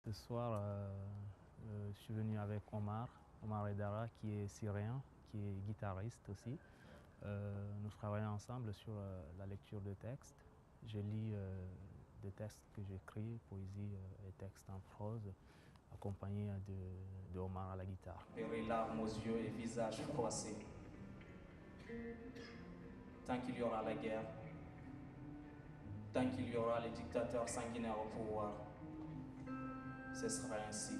Ce soir, je suis venu avec Omar Edara, qui est syrien, qui est guitariste aussi. Nous travaillons ensemble sur la lecture de textes. Je lis des textes que j'écris, poésie et textes en prose, accompagné de Omar à la guitare. Et larmes aux yeux et visage froissés. Tant qu'il y aura la guerre, tant qu'il y aura les dictateurs sanguinaires au pouvoir, ce sera ainsi.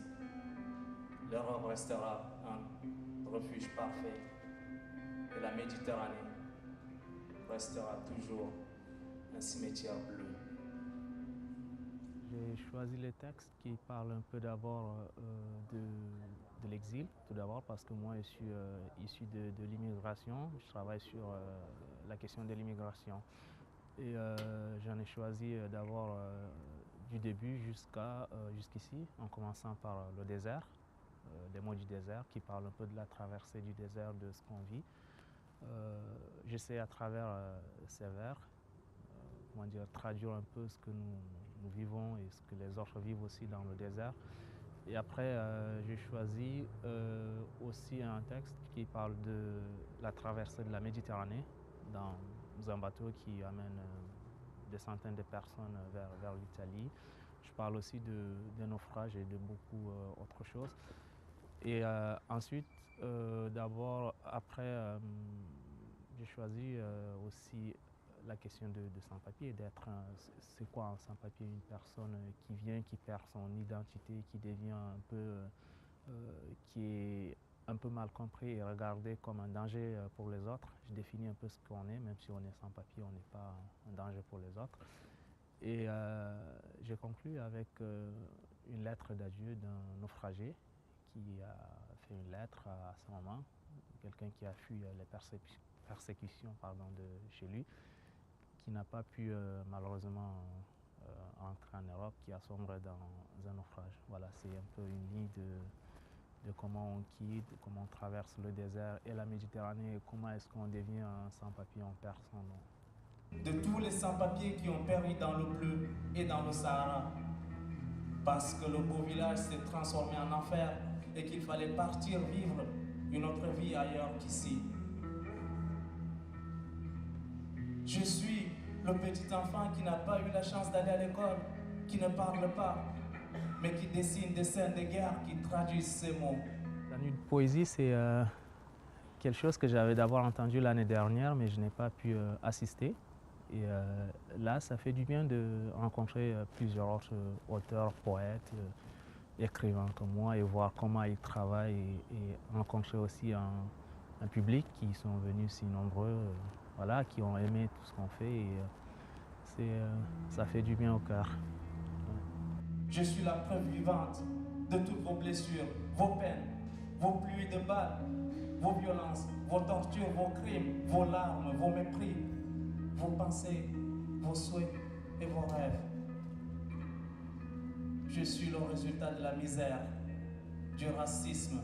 L'Europe restera un refuge parfait et la Méditerranée restera toujours un cimetière bleu. J'ai choisi les textes qui parlent un peu d'abord de l'exil, tout d'abord parce que moi je suis issu de l'immigration, je travaille sur la question de l'immigration. Et j'en ai choisi d'abord du début jusqu'ici, en commençant par le désert, les mots du désert qui parlent un peu de la traversée du désert, de ce qu'on vit. J'essaie à travers ces vers comment dire, traduire un peu ce que nous vivons et ce que les autres vivent aussi dans le désert. Et après, j'ai choisi aussi un texte qui parle de la traversée de la Méditerranée dans un bateau qui amène des centaines de personnes vers l'Italie. Je parle aussi de naufrages et de beaucoup autre chose. Et ensuite, d'abord, après, j'ai choisi aussi la question de sans-papier, c'est quoi un sans-papier? Une personne qui vient, qui perd son identité, qui devient un peu, qui est un peu mal compris et regardé comme un danger pour les autres. Je définis un peu ce qu'on est, même si on est sans-papier, on n'est pas un danger pour les autres. Et j'ai conclu avec une lettre d'adieu d'un naufragé qui a fait une lettre à sa maman, quelqu'un qui a fui les persécutions de chez lui, qui n'a pas pu malheureusement entrer en Europe, qui a sombré dans un naufrage. Voilà, c'est un peu une ligne de comment on quitte, comment on traverse le désert et la Méditerranée, et comment est-ce qu'on devient un sans-papier, on perd son nom. De tous les sans-papiers qui ont péri dans le bleu et dans le Sahara, parce que le beau village s'est transformé en enfer et qu'il fallait partir vivre une autre vie ailleurs qu'ici. Je suis le petit enfant qui n'a pas eu la chance d'aller à l'école, qui ne parle pas, mais qui dessine des scènes de guerre qui traduisent ces mots. La nuit de poésie, c'est quelque chose que j'avais d'abord entendu l'année dernière, mais je n'ai pas pu assister. Et là, ça fait du bien de rencontrer plusieurs autres auteurs, poètes, écrivains comme moi et voir comment ils travaillent et rencontrer aussi un public qui sont venus si nombreux, voilà, qui ont aimé tout ce qu'on fait et ça fait du bien au cœur. Je suis la preuve vivante de toutes vos blessures, vos peines, vos pluies de balles, vos violences, vos tortures, vos crimes, vos larmes, vos mépris, vos pensées, vos souhaits et vos rêves. Je suis le résultat de la misère, du racisme,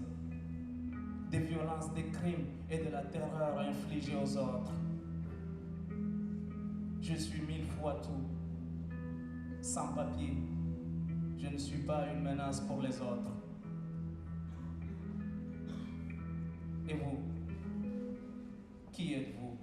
des violences, des crimes et de la terreur infligée aux autres. Je suis 1000 fois tout, sans papier. Je ne suis pas une menace pour les autres. Et vous, qui êtes-vous?